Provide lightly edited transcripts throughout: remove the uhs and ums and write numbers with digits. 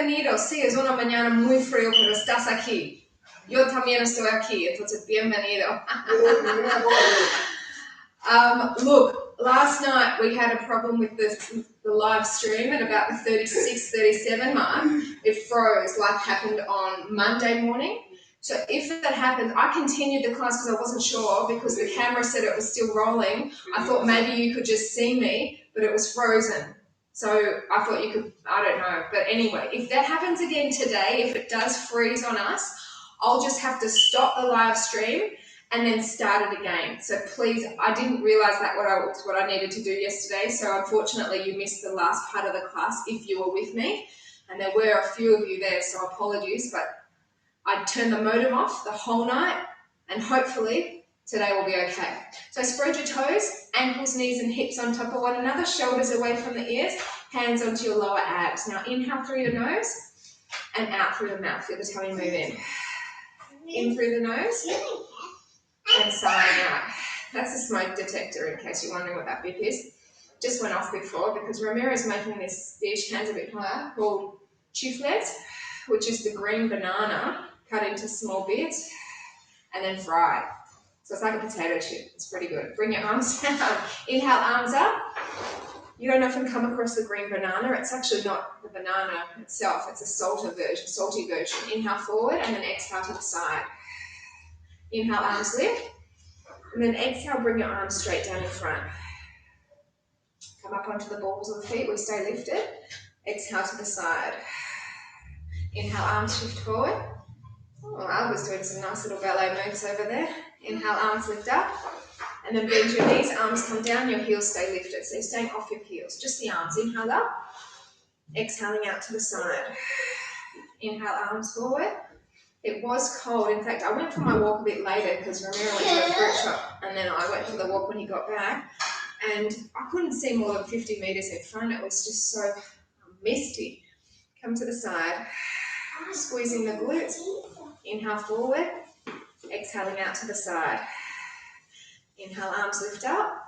bienvenido. Sí, es una mañana muy frío, pero estás aquí. Yo también estoy aquí, entonces bienvenido. Look, last night we had a problem with the live stream at about the 36, 37 mark. It froze like happened on Monday morning. So if that happens, I continued the class because I wasn't sure because the camera said it was still rolling. I thought maybe you could just see me, but it was frozen. So I thought you could, I don't know. But anyway, if that happens again today, if it does freeze on us, I'll just have to stop the live stream and then start it again. So please, I didn't realize that what I needed to do yesterday. So unfortunately you missed the last part of the class if you were with me. And there were a few of you there, so apologies, but I turned the modem off the whole night and hopefully today will be okay. So spread your toes, ankles, knees and hips on top of one another, shoulders away from the ears, hands onto your lower abs. Now inhale through your nose and out through the mouth. Feel the tummy move in through the nose and sighing out. That's a smoke detector in case you're wondering what that bip is. Just went off before because Ramiro's making this dish, hands a bit higher, called chuflet, which is the green banana cut into small bits and then fried. So it's like a potato chip. It's pretty good. Bring your arms down. Inhale, arms up. You don't often come across the green banana. It's actually not the banana itself. It's a salty version. Inhale forward and then exhale to the side. Inhale, arms lift. And then exhale, bring your arms straight down in front. Come up onto the balls of the feet. We stay lifted. Exhale to the side. Inhale, arms shift forward. Oh, I was doing some nice little ballet moves over there. Inhale, arms lift up. And then bend your knees, arms come down, your heels stay lifted. So you're staying off your heels, just the arms. Inhale up. Exhaling out to the side. Inhale, arms forward. It was cold. In fact, I went for my walk a bit later because Ramiro went to the fruit shop and then I went for the walk when he got back. And I couldn't see more than 50 metres in front. It was just so misty. Come to the side. Squeezing the glutes. Inhale forward. Exhaling out to the side. Inhale, arms lift up.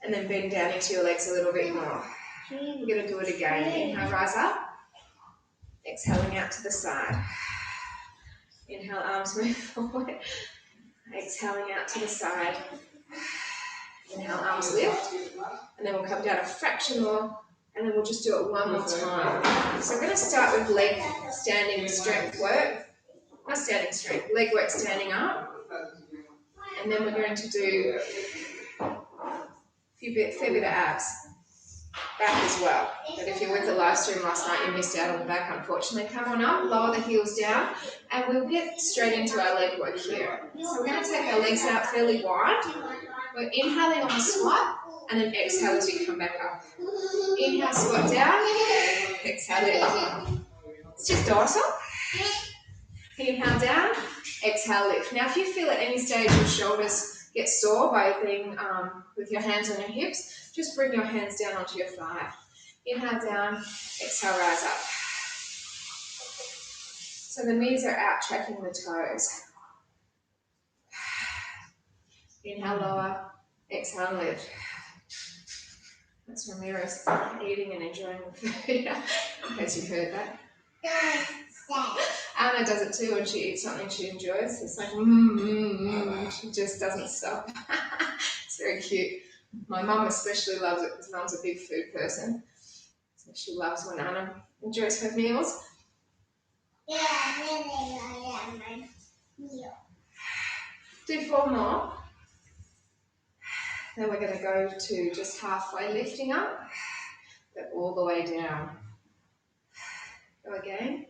And then bend down into your legs a little bit more. We're going to do it again. Inhale, rise up. Exhaling out to the side. Inhale, arms move forward. Exhaling out to the side. Inhale, arms lift. And then we'll come down a fraction more. And then we'll just do it one more time. So I'm going to start with leg standing strength work. Not standing strength, leg work standing up. And then we're going to do a fair bit of abs. Back as well. But if you were with the live stream last night, you missed out on the back, unfortunately. Come on up, lower the heels down, and we'll get straight into our leg work here. So we're going to take our legs out fairly wide. We're inhaling on the squat, and then exhale as you come back up. Inhale, squat down. Exhale, lift. It's just dorsal. Inhale down. Exhale, lift. Now, if you feel at any stage your shoulders get sore by being with your hands on your hips, just bring your hands down onto your thigh. Inhale down, exhale, rise up. So the knees are out, tracking the toes. Inhale, lower, exhale, lift. That's Ramiro's eating and enjoying the food, in case you heard that. Anna does it too when she eats something she enjoys. It's like, she just doesn't stop. It's very cute. My mum especially loves it because mum's a big food person. So she loves when Anna enjoys her meals. Yeah, my meal. Do 4 more. Then we're going to go to just halfway lifting up, but all the way down. Go again.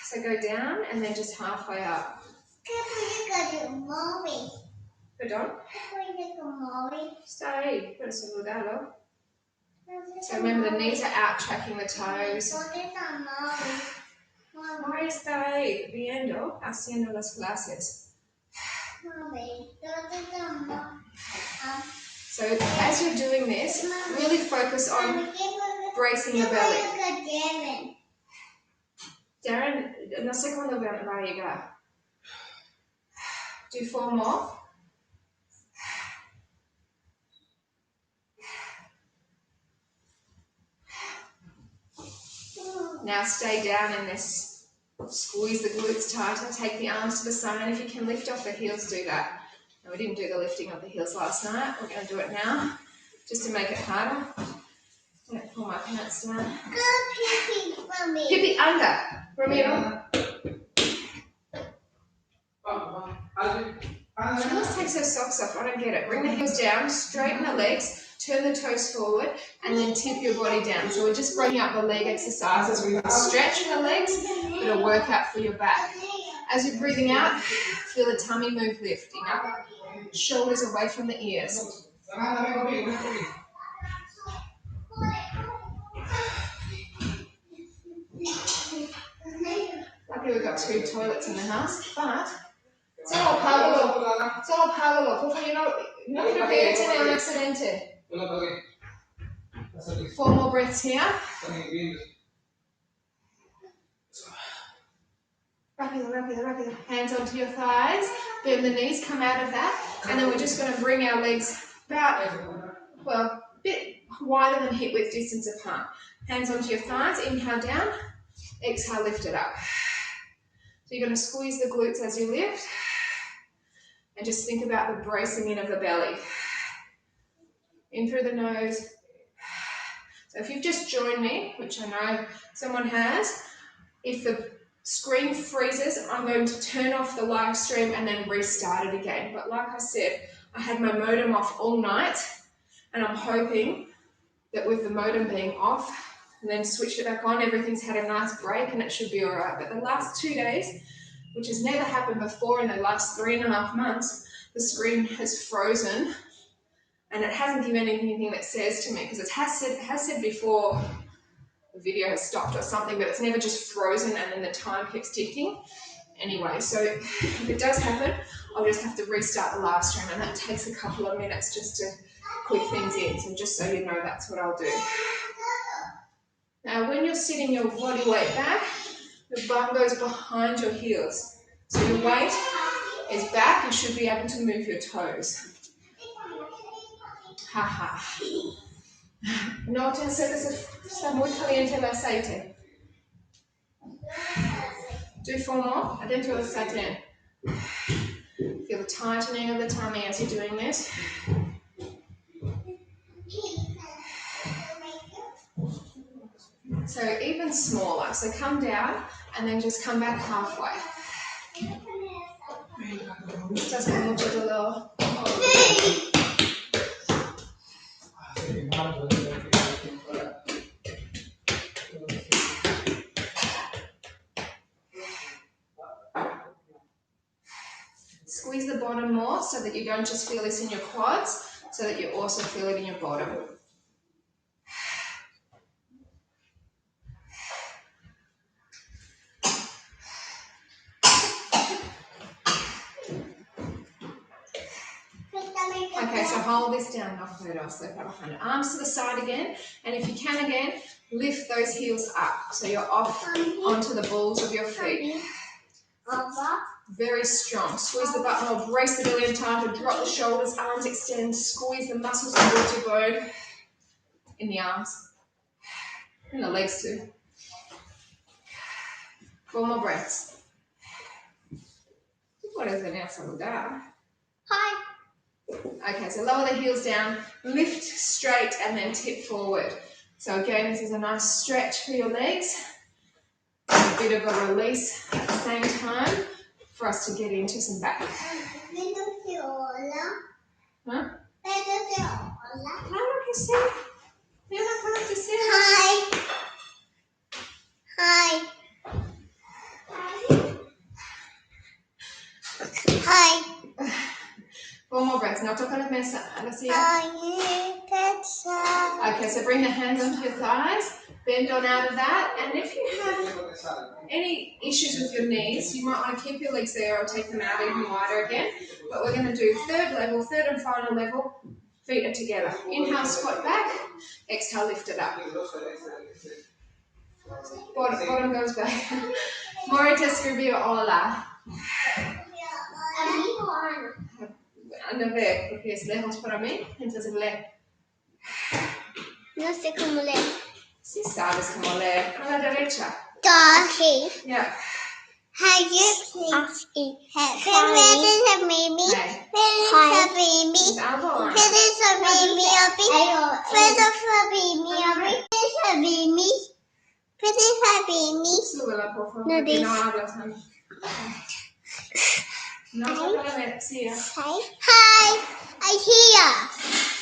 So go down and then just halfway up. Perdón? Está ahí, por saludarlo. So remember the knees are out, tracking the toes. Mari está ahí, viendo, haciendo las clases. So as you're doing this, really focus on bracing your belly. Darren, no sé cuándo va a llegar. Do 4 more. Now stay down in this. Squeeze the glutes tighter. Take the arms to the side. And if you can lift off the heels, do that. And we didn't do the lifting of the heels last night. We're going to do it now, just to make it harder. I'm going to pull my pants down. Go pee-pee, Mommy. Pee-pee under. Ramiro. She always takes her socks off. I don't get it. Bring the heels down, straighten the legs, turn the toes forward, and then tip your body down. So we're just bringing up the leg exercises. We're stretching the legs, but a workout for your back. As you're breathing out, feel the tummy move lifting up. Shoulders away from the ears. Luckily we've got 2 toilets in the house, but solo pagalo, porque no quiero que echen un accidente. 4 more breaths here. Rápido. Hands onto your thighs. Bend the knees, come out of that. And then we're just going to bring our legs about, well, a bit wider than hip width distance apart. Hands onto your thighs. Inhale down. Exhale, lift it up. So you're going to squeeze the glutes as you lift. And just think about the bracing in of the belly. In through the nose. So if you've just joined me, which I know someone has, if the screen freezes, I'm going to turn off the live stream and then restart it again. But like I said, I had my modem off all night, and I'm hoping that with the modem being off and then switched it back on, everything's had a nice break and it should be all right. But the last 2 days, which has never happened before in the last 3.5 months, the screen has frozen and it hasn't given anything that says to me, because it has said before the video has stopped or something, but it's never just frozen and then the time keeps ticking. Anyway, so if it does happen, I'll just have to restart the live stream, and that takes a couple of minutes just to click things in. So just so you know, that's what I'll do. Now, when you're sitting your body weight back, the bum goes behind your heels. So your weight is back, you should be able to move your toes. Haha. No te acerques, está muy caliente el aceite. Do 4 more, adentro del sartén. Feel the tightening of the tummy as you're doing this. So even smaller, so come down and then just come back halfway. Estás con mucho dolor. Squeeze the bottom more so that you don't just feel this in your quads, so that you also feel it in your bottom. Okay, so hold this down. Arms to the side again, and if you can again, lift those heels up so you're off onto the balls of your feet. Very strong. Squeeze the button or brace the belly and tighter. Drop the shoulders, arms extend, squeeze the muscles towards your bone. In the arms. In the legs too. 4 more breaths. What is it now, saludar? Hi. Okay, so lower the heels down, lift straight and then tip forward. So again, this is a nice stretch for your legs. A bit of a release at the same time for us to get into some back. Huh? Claro que sí. Ven acá, te siento. Hi. Hi. Hi. 4 more breaths. Now toca la mesa. Okay, so bring the hands onto your thighs. Bend on out of that. And if you have any issues with your knees, you might want to keep your legs there or take them out even wider again. But we're going to do third and final level. Feet are together. Inhale, squat back. Exhale, lift it up. Bottom goes back. More te escribió hola. Anda a ver, porque es lejos para mí, entonces lee. No sé cómo leer. Si sabes cómo leer. A la derecha. Dorothy. Yeah. Have you seen Where is a baby? Hey. Where is a baby? It's elbow on. Where is a baby? Where is a baby? Where is a baby? Where is a baby? Súbela, por favor, No, porque no this. hablas. No se puede ver. Sí. Say hi. I hear.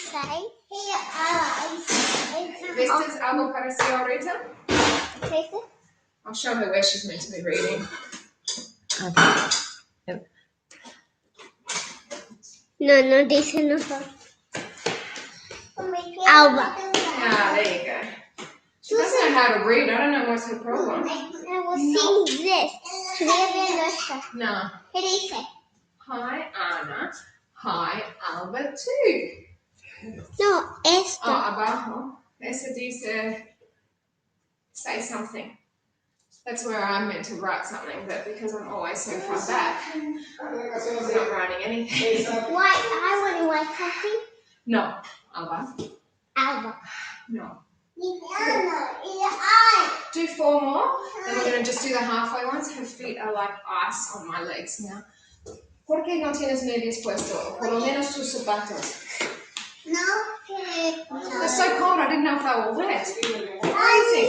Say here. ¿Viste algo parecido ahorita? I'll show her where she's meant to be reading. Okay. Yep. No, dice no. Alba. Ah, there you go. She doesn't know how to read. I don't know what's her problem. I was seeing this. No. What is it? Hi, Anna. Hi, Alba too. No, esto. Oh, abajo. Ese dice, say something. That's where I'm meant to write something, but because I'm always so far back, I'm not writing anything. Why? I want to write something. No, Alba. Alba. No. Do 4 more, then we're going to just do the halfway ones. Her feet are like ice on my legs now. ¿Por qué no tienes medias puesto? O por lo menos tus zapatos. No. They're so cold, I didn't know if they were wet. Crazy.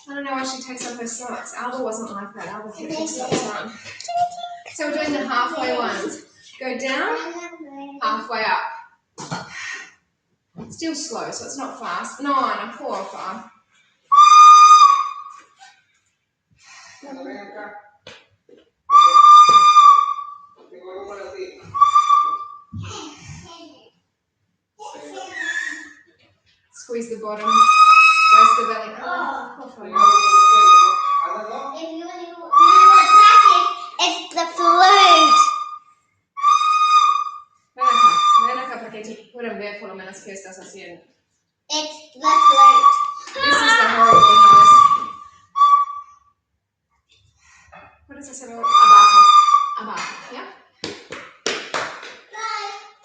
I don't know why she takes off her socks. Alba wasn't like that. Alba kept her socks on. So we're doing the halfway ones. Go down, halfway up. Still slow, so it's not fast. 9, a 4 or 5. Squeeze the bottom, rest the belly. If you want to practice, it's the flute. Ven acá para que te puedan ver por lo menos qué estás haciendo. It's the flute. This is the horrible noise. Puedes hacerlo abajo. Abajo, yeah?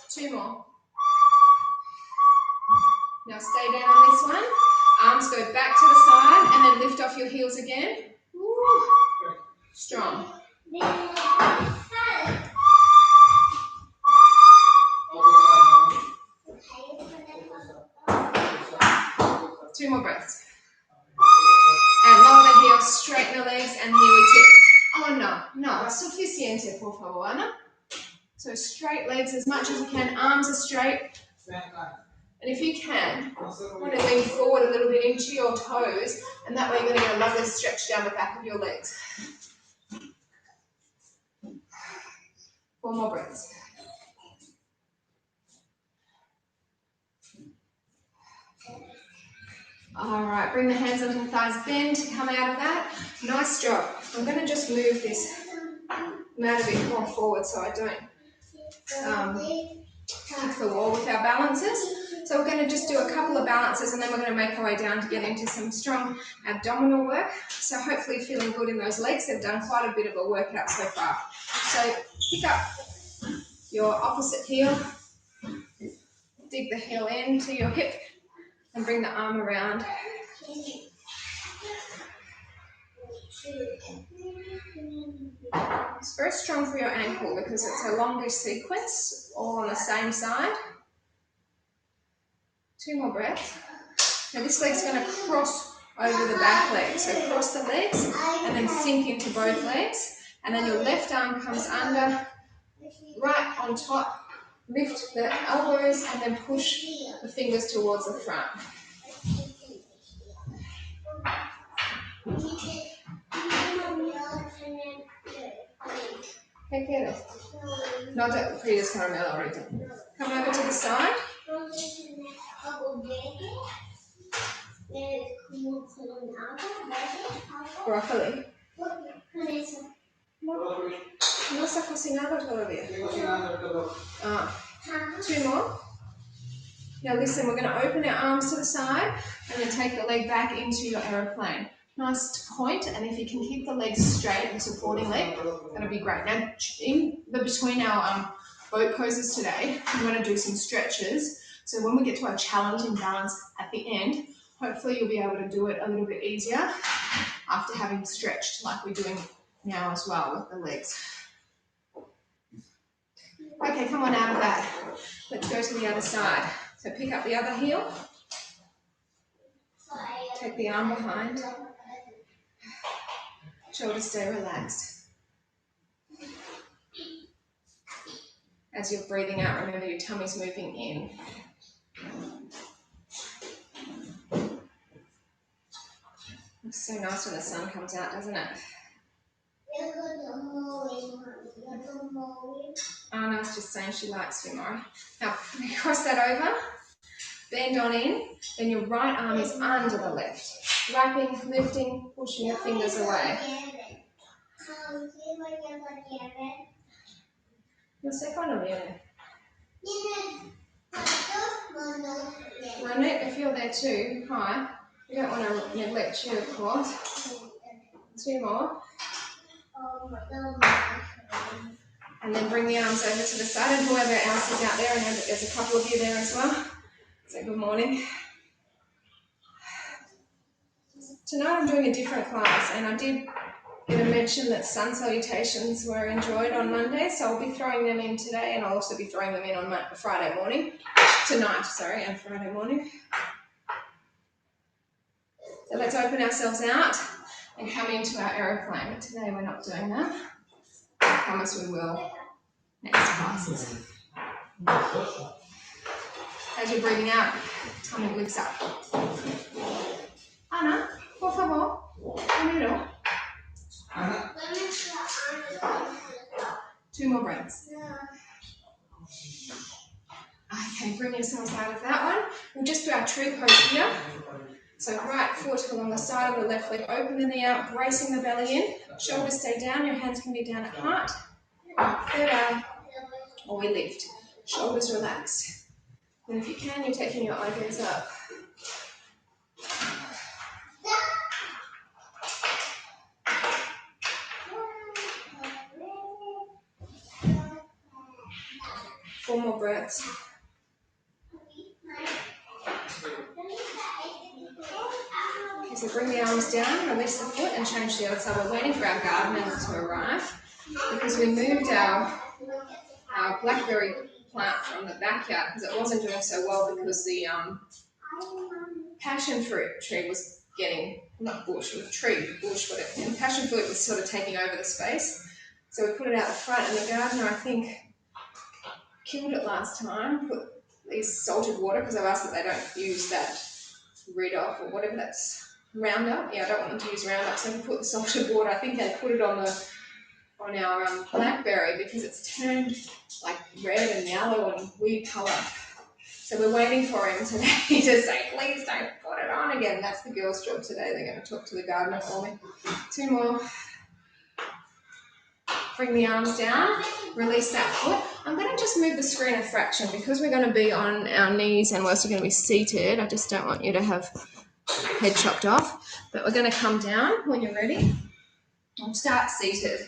2 more. Now stay down on this one. Arms go back to the side and then lift off your heels again. Woo. Strong. 2 more breaths. And lower the heels, straighten the legs, and here we tip. Oh no, suficiente, por favor, Ana. So straight legs as much as you can, arms are straight. And if you can, you want to lean forward a little bit into your toes, and that way you're going to get a lovely stretch down the back of your legs. 4 more breaths. All right, bring the hands under the thighs, bend to come out of that. Nice job. I'm going to just move this mat a bit more forward so I don't kick the wall with our balances. So we're going to just do a couple of balances and then we're going to make our way down to get into some strong abdominal work. So hopefully feeling good in those legs. They've done quite a bit of a workout so far. So pick up your opposite heel, dig the heel into your hip and bring the arm around. It's very strong for your ankle because it's a longer sequence all on the same side. 2 more breaths. Now this leg's going to cross over the back leg. So cross the legs and then sink into both legs. And then your left arm comes under, right on top. Lift the elbows and then push the fingers towards the front. ¿Qué quieres? No te pides caramelo ahorita. Come over to the side. Broccoli. No está cocinado todavía. 2 more. Now listen, we're going to open our arms to the side and then take the leg back into your aeroplane. Nice point, and if you can keep the legs straight, the supporting leg, that'll be great. Now, in between our boat poses today, I'm going to do some stretches. So when we get to our challenging balance at the end, Hopefully you'll be able to do it a little bit easier after having stretched like we're doing now as well with the legs. Okay, come on out of that. Let's go to the other side. So pick up the other heel. Take the arm behind. Shoulders stay relaxed. As you're breathing out, remember your tummy's moving in. It's so nice when the sun comes out, doesn't it? Anna's just saying she likes you more. Now, cross that over, bend on in, then your right arm is under the left. Wrapping, lifting, pushing your fingers away. Lo sé cuando viene. Renate, if you're there too, hi. You don't want to neglect you, of course. 2 more. And then bring the arms over to the side, and whoever else is out there, I know that there's a couple of you there as well. So good morning. Tonight I'm doing a different class, and I did get a mention that sun salutations were enjoyed on Monday, so I'll be throwing them in today, and I'll also be throwing them in on Friday morning. Tonight, sorry, and Friday morning. So let's open ourselves out and come into our aeroplane, but today we're not doing that. I promise we will next classes. As you're breathing out, tummy lifts up. Ana, por favor, un minuto. 2 more breaths. Okay, bring yourselves out of that one. We'll just do our tree pose here. So right foot along the side of the left leg, open the knee out, bracing the belly in. Shoulders stay down, your hands can be down at heart. Third arm, or we lift. Shoulders relaxed. And if you can, you're taking your eyelids up. Four more breaths. Okay, so bring the arms down, release the foot, and change to the other side. We're waiting for our garden to arrive because we moved our blackberry plant from the backyard because it wasn't doing so well because the passion fruit tree was getting, not bush, it was tree, bush, but and passion fruit was sort of taking over the space. So we put it out the front, and the gardener, I think, killed it last time, put these salted water, because I've asked that they don't use that Rid-Off or whatever that's Roundup. Yeah, I don't want them to use Roundup, so we put the salted water. I think they put it on our blackberry because it's turned like red and yellow and weird colour. So we're waiting for him today to say, please don't put it on again. That's the girls' job today. They're going to talk to the gardener for me. 2 more. Bring the arms down, release that foot. I'm going to just move the screen a fraction because we're going to be on our knees and we're also going to be seated. I just don't want you to have head chopped off. But we're going to come down when you're ready. We'll start seated.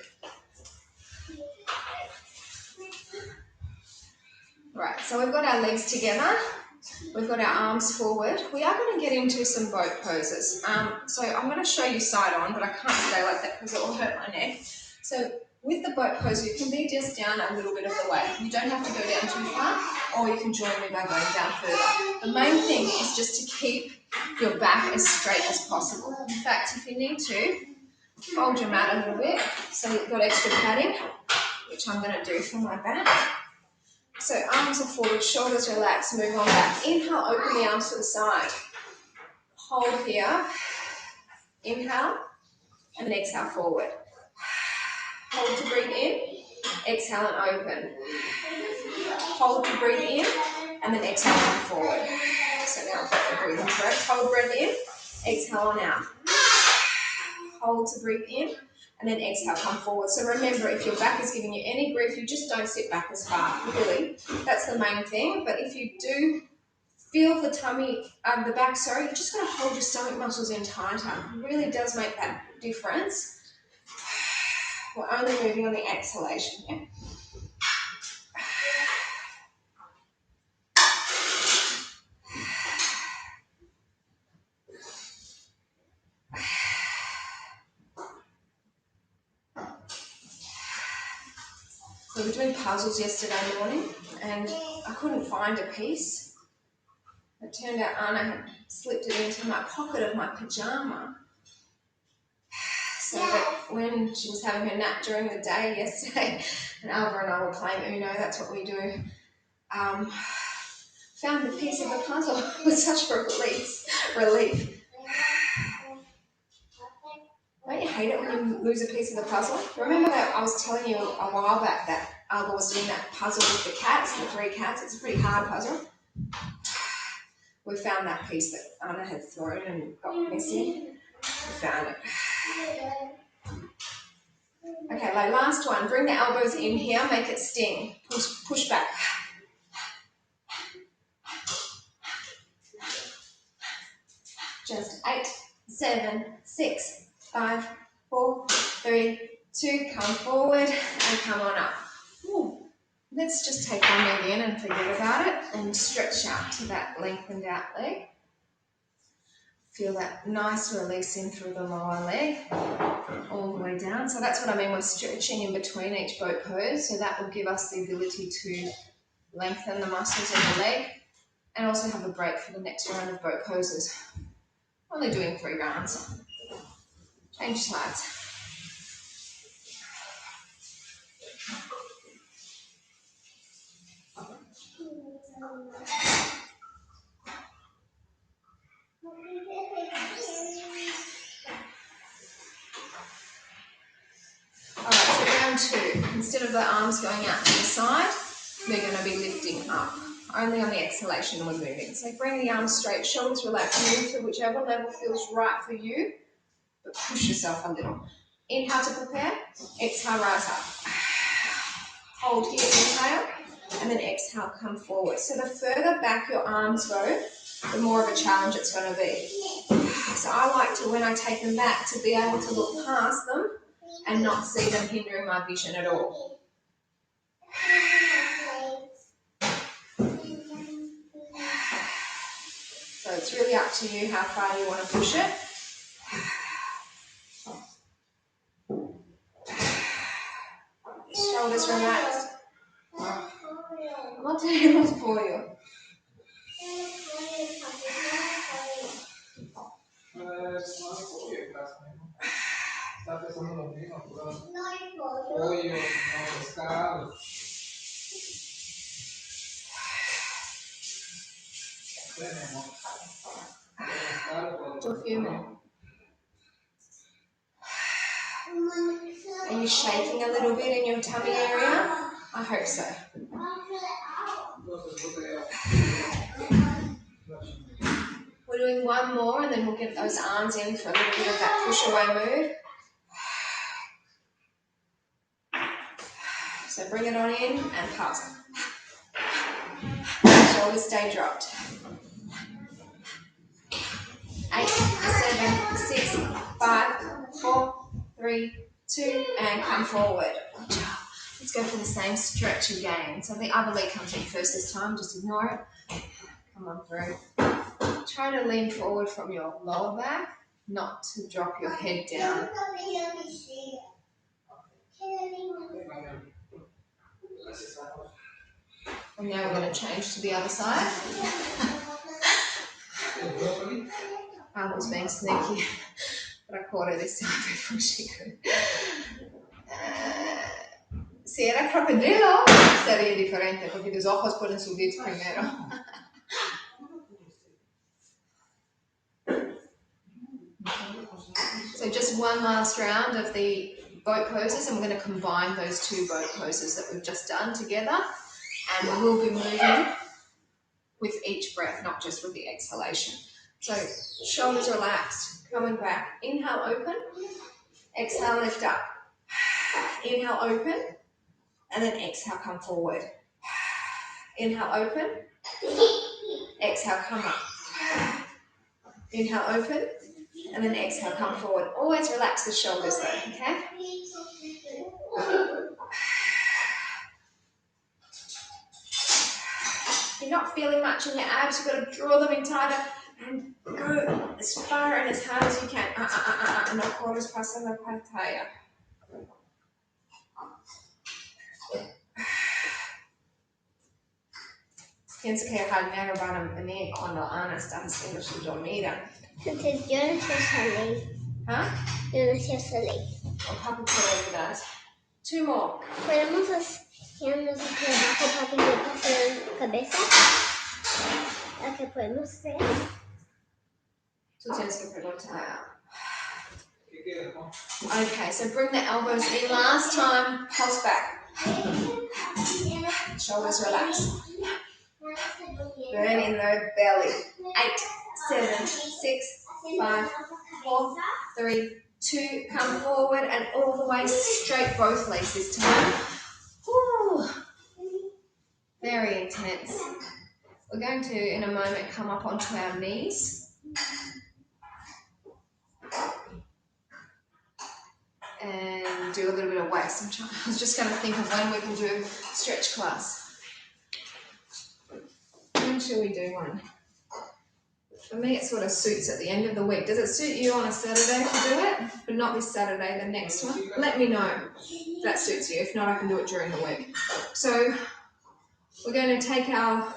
Right, so we've got our legs together. We've got our arms forward. We are going to get into some boat poses. So I'm going to show you side on, but I can't stay like that because it will hurt my neck. So with the boat pose, you can be just down a little bit of the way. You don't have to go down too far, or you can join me by going down further. The main thing is just to keep your back as straight as possible. In fact, if you need to, fold your mat a little bit so you've got extra padding, which I'm going to do for my back. So arms are forward, shoulders relaxed, move on back. Inhale, open the arms to the side. Hold here. Inhale, and then exhale forward. Hold to breathe in, exhale and open. Hold to breathe in, and then exhale and forward. So now I've got the breathing correct. Hold breath in, exhale on out. Hold to breathe in, and then exhale, come forward. So remember, if your back is giving you any grief, you just don't sit back as far, really. That's the main thing. But if you do feel the tummy, the back, you're just going to hold your stomach muscles in tighter. It really does make that difference. We're only moving on the exhalation here. We were doing puzzles yesterday morning and I couldn't find a piece. It turned out Anna had slipped it into my pocket of my pyjama. So that when she was having her nap during the day yesterday, and Alva and I were playing Uno, that's what we do, found a piece of the puzzle. It was such a relief. Don't you hate it when you lose a piece of the puzzle? Remember that I was telling you a while back that Alva was doing that puzzle with the cats, the 3 cats. It's a pretty hard puzzle. We found that piece that Anna had thrown and got missing. We found it. Okay, like last one. Bring the elbows in here, make it sting. Push back. Just 8, 7, 6, 5, 4, 3, 2. Come forward and come on up. Ooh. Let's just take one leg in and forget about it and stretch out to that lengthened out leg. Feel that nice release in through the lower leg all the way down. So that's what I mean, we're stretching in between each boat pose. So that will give us the ability to lengthen the muscles in the leg and also have a break for the next round of boat poses. Only doing 3 rounds. Change sides. Alright, so round 2. Instead of the arms going out to the side, we're going to be lifting up. Only on the exhalation we're moving. So bring the arms straight, shoulders relaxed, move to whichever level feels right for you, but push yourself a little. Inhale to prepare, exhale, rise up. Hold here, inhale, and then exhale, come forward. So the further back your arms go, the more of a challenge it's going to be. So I like to, when I take them back, to be able to look past them and not see them hindering my vision at all. So it's really up to you how far you want to push it. Shoulders relaxed. No tenemos pollo. Está pensando lo mismo, pero pollo, no pescado. Do a few more. Are you shaking a little bit in your tummy area? I hope so. We're doing one more and then we'll get those arms in for a little bit of that push away move. So bring it on in and pass. Shoulders stay dropped. 8, 7, 6, 5, 4, 3, 2, and come forward. Let's go for the same stretch again. So the other leg comes in first this time, just ignore it. Come on through. Try to lean forward from your lower back, not to drop your head down. And now we're going to change to the other side. I was being sneaky, but I caught her this time before she could. Si era crocodilo, sería diferente, porque tus ojos pueden subir primero. So just one last round of the boat poses, and we're going to combine those 2 boat poses that we've just done together, and we will be moving with each breath, not just with the exhalation. So shoulders relaxed, coming back. Inhale, open. Exhale, lift up. Inhale, open. And then exhale, come forward. Inhale, open. Exhale, come up. Inhale, open. And then exhale, come forward. Always relax the shoulders though, okay? If you're not feeling much in your abs, you've got to draw them in tighter and go as far and as hard as you can. No corners passing the pantalla. Piensa que Jaime van a venir cuando Ana está haciendo su dormida. Entonces yo no sé salir. ¿Ah? Yo no sé salir. O papi puede ayudar. 2 more. ¿Podemos hacernos aquí abajo, papi, de pasar la cabeza? ¿A qué podemos hacer? Tú tienes que preguntar. ¿Qué quieres, no? Okay, so bring the elbows in. Last time, pulse back. Shoulders relax. Burn in the belly. 8, 7, 6, 5, 4, 3, 2. Come forward and all the way straight, both legs this time. Whew. Very intense. We're going to, in a moment, come up onto our knees. And do a little bit of weights. I was just going to think of when we can do stretch class. When should we do one? For me, it sort of suits at the end of the week. Does it suit you on a Saturday to do it? But not this Saturday, the next one? Let me know if that suits you. If not, I can do it during the week. So we're going to take our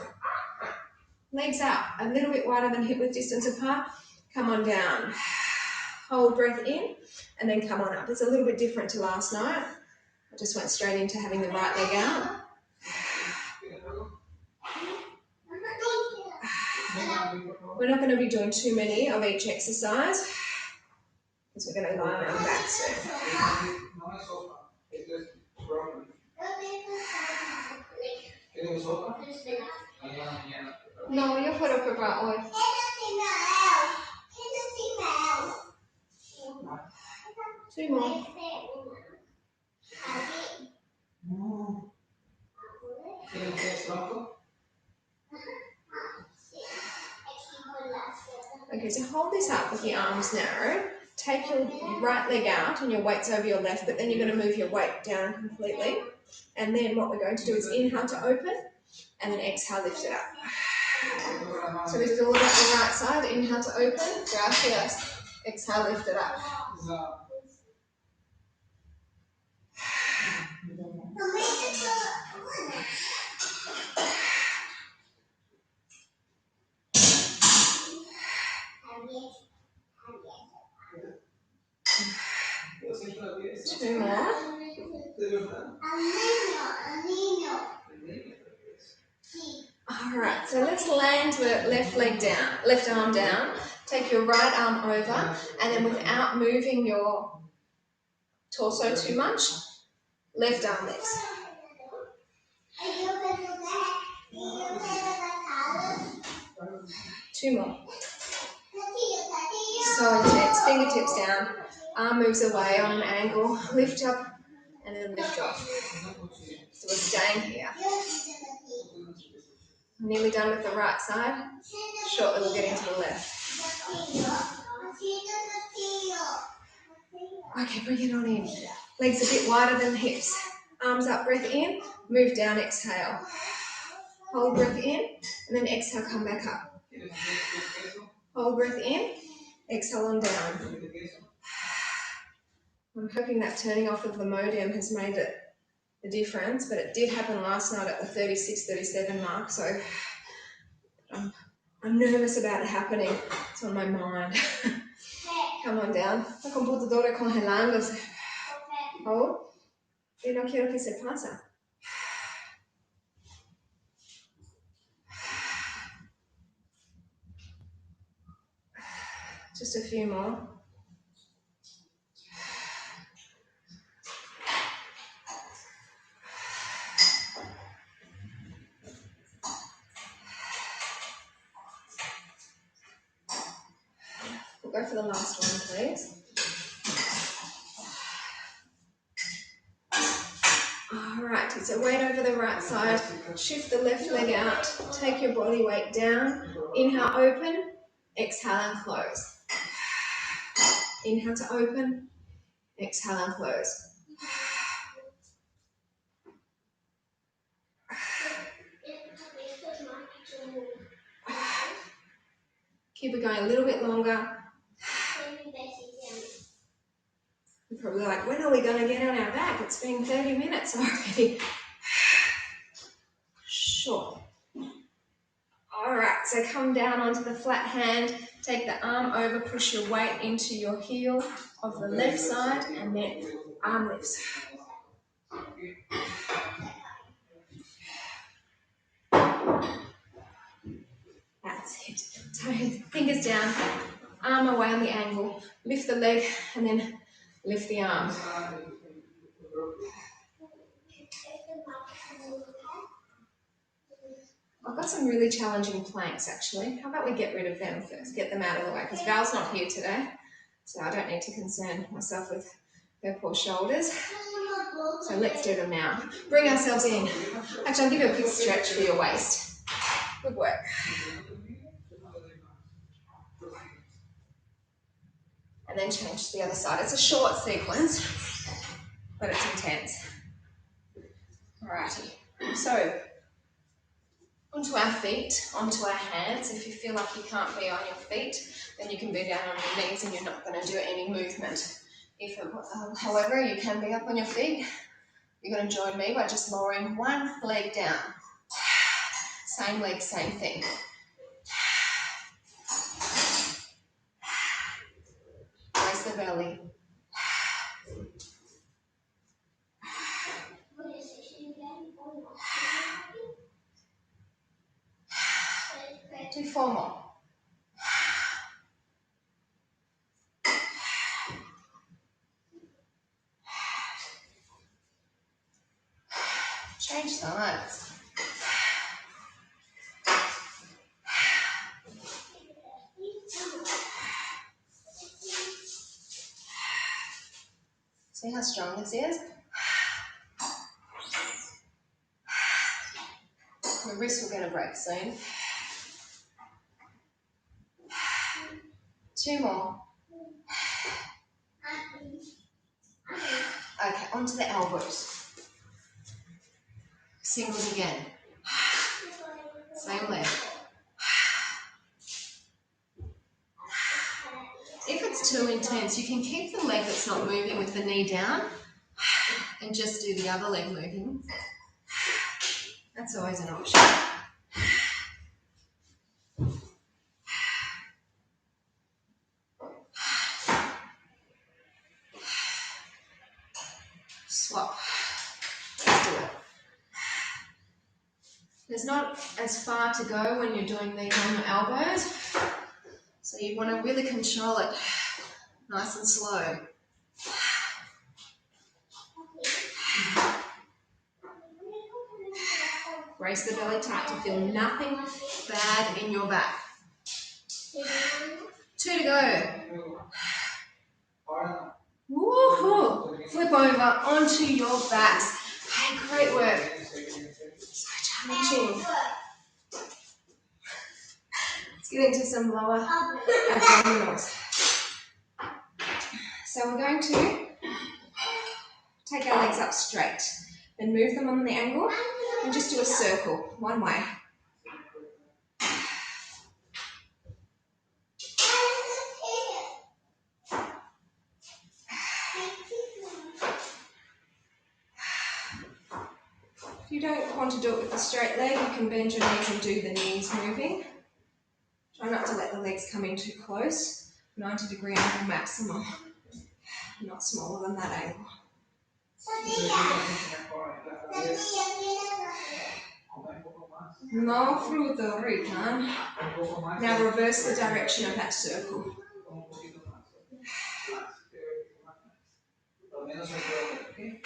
legs out a little bit wider than hip width distance apart. Come on down. Hold breath in and then come on up. It's a little bit different to last night. I just went straight into having the right leg out. We're not going to be doing too many of each exercise because we're going to lie on our back soon. No, yo puedo preparar hoy. 2 more. Okay, so hold this up with your arms narrow. Take your right leg out and your weight's over your left, but then you're going to move your weight down completely. And then what we're going to do is inhale to open and then exhale, lift it up. So this is all about the right side. Inhale to open, gracias. Exhale, lift it up. Two more. Alright, so let's land the left leg down, left arm down. Take your right arm over and then without moving your torso too much, left arm lifts. 2 more. So intense. Fingertips down. Arm moves away on an angle. Lift up and then lift off. So we're staying here. Nearly done with the right side. Shortly we'll get into the left. Okay, bring it on in. Legs a bit wider than the hips. Arms up, breath in. Move down, exhale. Hold breath in and then exhale, come back up. Hold breath in. Exhale on down. I'm hoping that turning off of the modem has made it a difference, but it did happen last night at the 36, 37 mark, so I'm nervous about it happening. It's on my mind. Come on down. La computadora congelándose. Hold. Y no quiero que se pasa. Just a few more. We'll go for the last one, please. Alright, so weight over the right side. Shift the left leg out. Take your body weight down. Inhale, open. Exhale and close. Inhale to open. Exhale and close. Keep it going a little bit longer. You're probably like, when are we going to get on our back? It's been 30 minutes already. Sure. All right, so come down onto the flat hand, take the arm over, push your weight into your heel of the left side, and then arm lifts. That's it. Toes, fingers down, arm away on the angle, lift the leg, and then lift the arm. I've got some really challenging planks actually. How about we get rid of them first, get them out of the way, because Val's not here today, so I don't need to concern myself with her poor shoulders. So let's do them now. Bring ourselves in. Actually, I'll give you a quick stretch for your waist. Good work. And then change to the other side. It's a short sequence, but it's intense. Alrighty. So, onto our feet, onto our hands. If you feel like you can't be on your feet, then you can be down on your knees and you're not going to do any movement. However, you can be up on your feet. You're going to join me by just lowering one leg down. Same leg, same thing. Raise the belly. Do 4 more. Change sides. See how strong this is? Your wrist will get a break soon. 2 more. Okay, onto the elbows. Singles again. Same leg. If it's too intense, you can keep the leg that's not moving with the knee down and just do the other leg moving. That's always an option. Swap. Let's do it. There's not as far to go when you're doing these on your elbows, so you want to really control it nice and slow. Brace the belly tight to feel nothing bad in your back. 2 to go. Woohoo! Flip over onto your backs. Hey, great work. So challenging. Let's get into some lower abdominals. So we're going to take our legs up straight, then move them on the angle and just do a circle one way. If you don't want to do it with a straight leg, you can bend your knees and do the knees moving. Try not to let the legs come in too close. 90-degree angle maximum. Not smaller than that angle. No fruto, Rita. Now reverse the direction of that circle. Okay.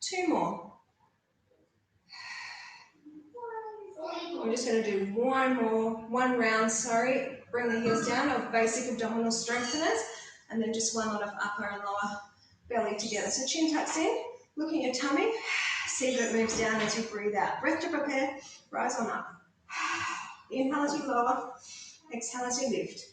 2 more. We're just going to do one round, bring the heels down of basic abdominal strengtheners, and then just one lot of upper and lower belly together. So chin tucks in, look at your tummy, see that it moves down as you breathe out. Breath to prepare, rise on up. Inhale as you lower, exhale as you lift.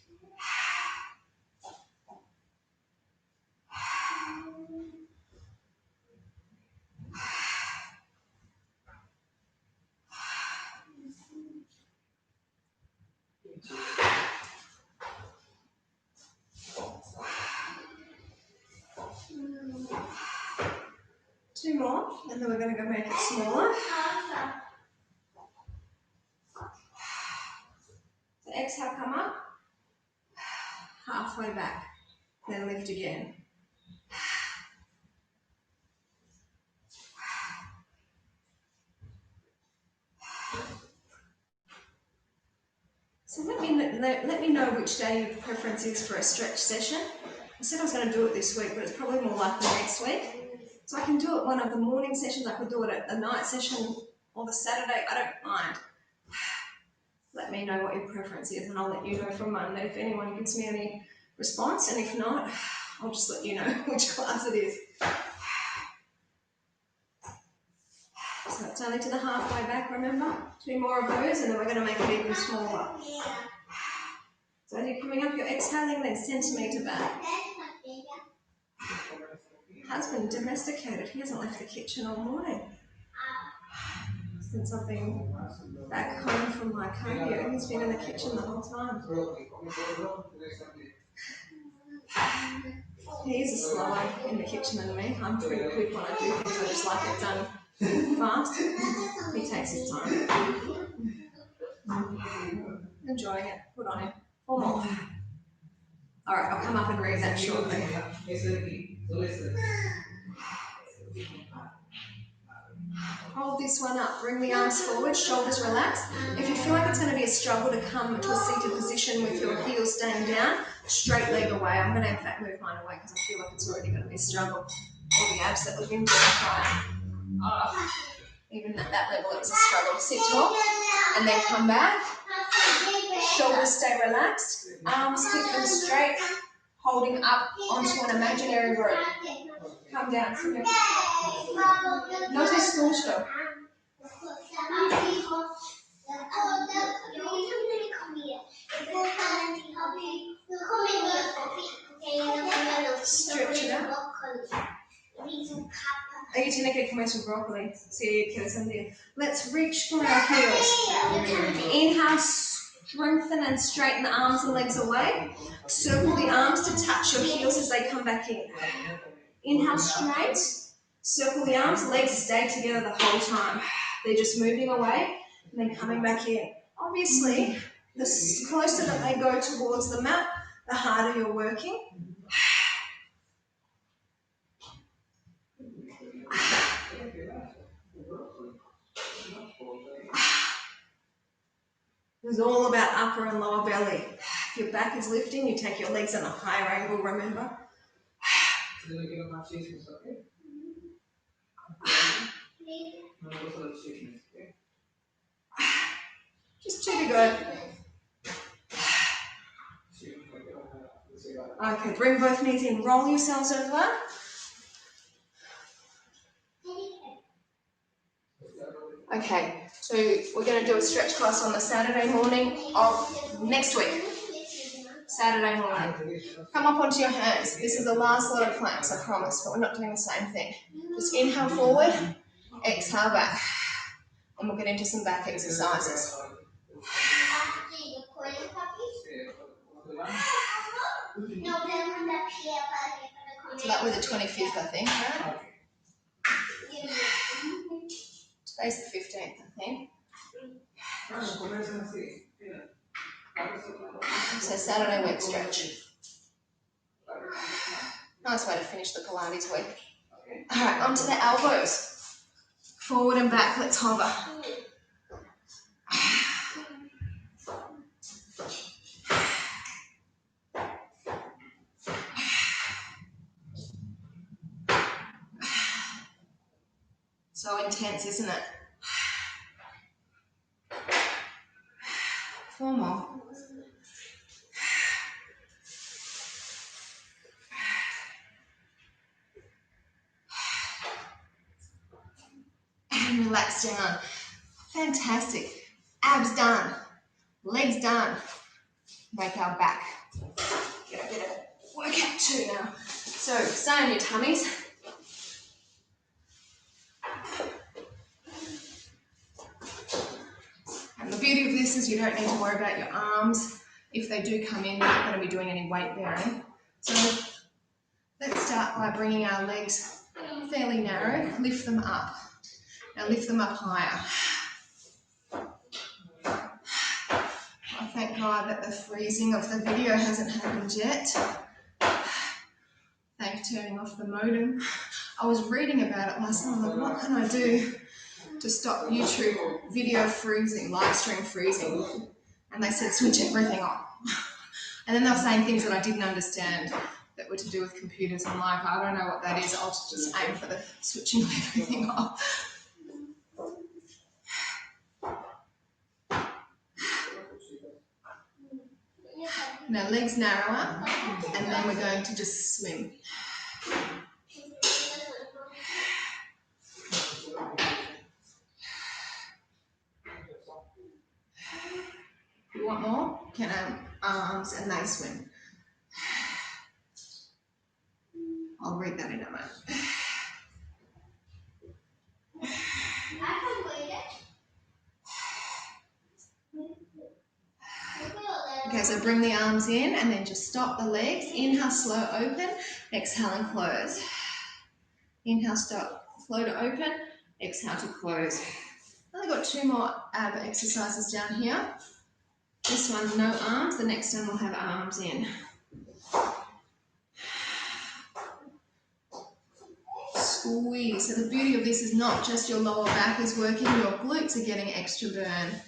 Two more, and then we're going to go make it smaller. So exhale, come up, halfway back, then lift again. So let me know which day your preference is for a stretch session. I said I was going to do it this week, but it's probably more likely next week. So I can do it one of the morning sessions, I could do it at a night session or the Saturday, I don't mind. Let me know what your preference is and I'll let you know from Monday if anyone gives me any response, and if not, I'll just let you know which class it is. So it's only to the halfway back, remember? 2 more of those and then we're going to make it even smaller. So as you're coming up, you're exhaling, then centimetre back. Husband domesticated, he hasn't left the kitchen all morning. Since I've been back home from my cardio, he's been in the kitchen the whole time. He's slower in the kitchen than me. I'm pretty quick when I do things, I just like it done fast. He takes his time. Enjoying it, good on him. 4 more. Alright, I'll come up and read that shortly. Hold this one up, bring the arms forward, shoulders relaxed. If you feel like it's going to be a struggle to come to a seated position with your heels staying down, straight leg away. I'm going to in fact move mine away because I feel like it's already going to be a struggle. All the abs that we've been doing prior. Even at that level it was a struggle. Sit tall and then come back. Shoulders stay relaxed. Arms keep them straight, holding up onto an imaginary rope. Come down. No te escucho. Stretch it out. Ahí tiene que comer su brócoli. Sí, quiero sentir. Let's reach for our heels. Inhale, strengthen and straighten the arms and legs away. Circle the arms to touch your heels as they come back in. Inhale straight. Circle the arms, legs stay together the whole time. They're just moving away and then coming back in. Obviously, the closer that they go towards the mat, the harder you're working. It's all about upper and lower belly. If your back is lifting, you take your legs in a higher angle, remember? Just 2 to go. Okay, bring both knees in, roll yourselves over. Okay, so we're going to do a stretch class on the Saturday morning of next week. Saturday morning. Come up onto your hands. This is the last lot of planks, I promise, but we're not doing the same thing. Just inhale forward, exhale back. And we'll get into some back exercises. So that was the 25th, I think, right? Today's the 15th, I think. So Saturday leg stretch. Nice way to finish the Pilates week. Alright, onto the elbows. Forward and back, let's hover. So intense, isn't it? 4 more. And relax down. Fantastic. Abs done. Legs done. Make our back. Get a bit of workout too now. So stay on your tummies. And And the beauty of this is you don't need to worry about your arms. If they do come in, you're not going to be doing any weight bearing. So let's start by bringing our legs fairly narrow, lift them up. Now lift them up higher. I thank God that the freezing of the video hasn't happened yet. Thanks turning off the modem. I was reading about it last night. I'm like, what can I do to stop YouTube video freezing, live stream freezing? And they said switch everything on. And then they were saying things that I didn't understand that were to do with computers. I'm like, I don't know what that is. I'll just aim for the switching of everything off. Now legs narrower, and then we're going to just swim. If you want more, you can have arms and they swim. I'll read that in a moment. Okay, so bring the arms in and then just stop the legs. Inhale, slow, open. Exhale and close. Inhale, stop, slow to open. Exhale to close. I've got 2 more ab exercises down here. This one, no arms. The next one will have arms in. Squeeze. So the beauty of this is not just your lower back is working, your glutes are getting extra burn.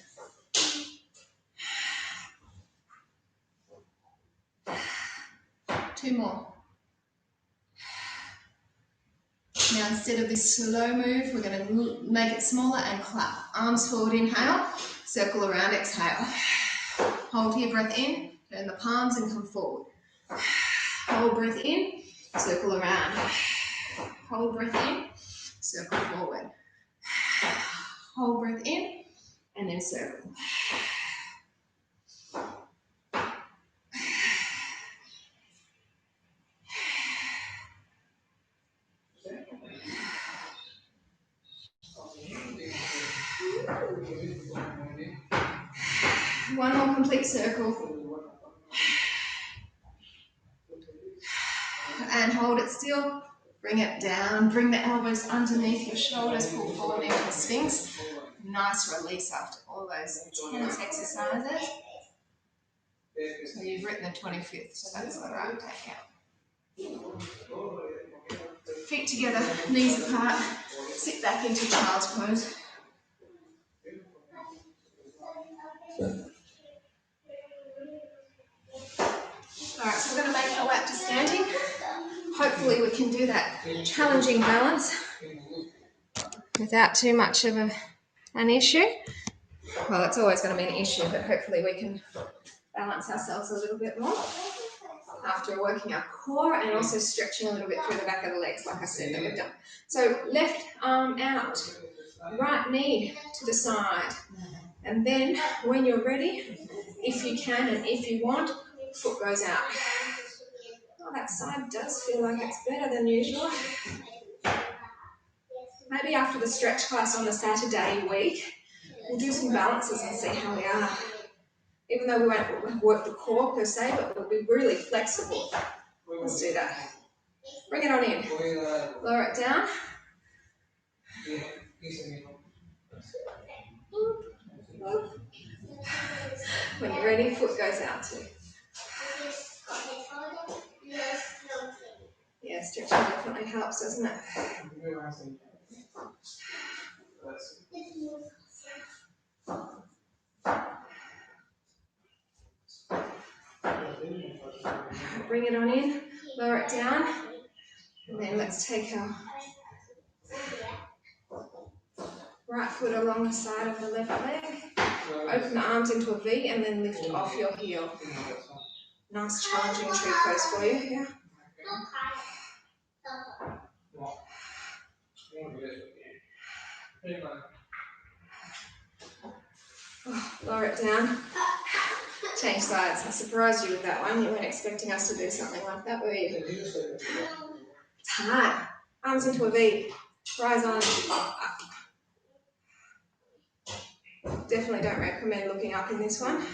Two more. Now instead of this slow move, we're going to make it smaller and clap. Arms forward, inhale, circle around, exhale. Hold here, breath in, turn the palms and come forward. Hold breath in, circle around. Hold breath in, circle forward. Hold breath in, and then circle. One more complete circle. And hold it still. Bring it down. Bring the elbows underneath your shoulders. Pull forward into the Sphinx. Nice release after all those tense exercises. So you've written the 25th, so that's the right take out. Feet together, knees apart. Sit back into child's pose. Alright, so we're going to make our way up to standing. Hopefully we can do that challenging balance without too much of an issue. Well, it's always going to be an issue, but hopefully we can balance ourselves a little bit more after working our core and also stretching a little bit through the back of the legs, like I said that we've done. So left arm out, right knee to the side. And then when you're ready, if you can and if you want, foot goes out. Oh, that side does feel like it's better than usual. Maybe after the stretch class on the Saturday week, we'll do some balances and see how we are. Even though we won't work the core per se, but we'll be really flexible. Let's do that. Bring it on in. Lower it down. When you're ready, foot goes out too. Yeah, stretching definitely helps, doesn't it? Bring it on in, lower it down, and then let's take our right foot along the side of the left leg. Open the arms into a V and then lift off your heel. Nice challenging tree pose for you here. Lower it down. Change sides. I surprised you with that one. You weren't expecting us to do something like that, were you? It's hard. Arms into a V. Rise on. Up. Definitely don't recommend looking up in this one.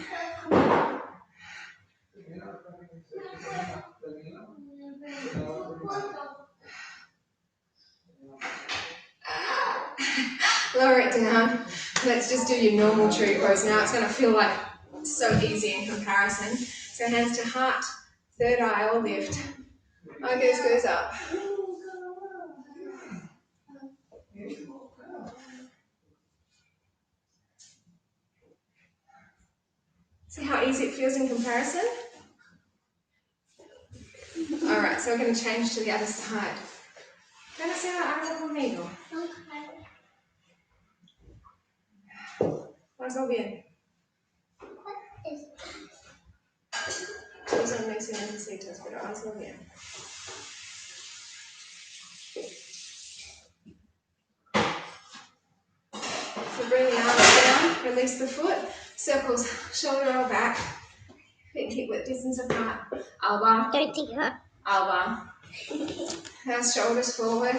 Lower it down. Let's just do your normal tree pose now. It's going to feel like so easy in comparison. So hands to heart, third eye or lift. Eye goes up. See how easy it feels in comparison? Alright, so we're going to change to the other side. Gonna hacer algo conmigo. Hazlo bien. Eso no se necesitas, pero hazlo bien. So bring the arms down, release the foot, circles, shoulder roll back, feet hip width distance apart, elbow, Don't think her. elbow. Now shoulders forward.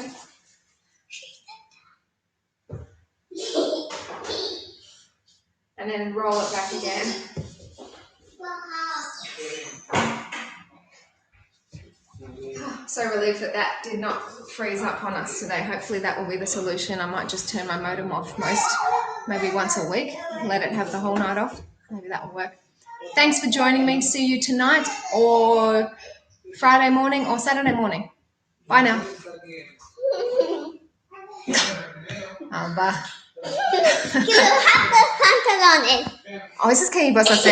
And then roll it back again. So relieved that did not freeze up on us today. Hopefully that will be the solution. I might just turn my modem off maybe once a week, let it have the whole night off. Maybe that will work. Thanks for joining me. See you tonight or Friday morning or Saturday morning. Bye now. Bye. You have the pantalones. A veces que ibas a hacer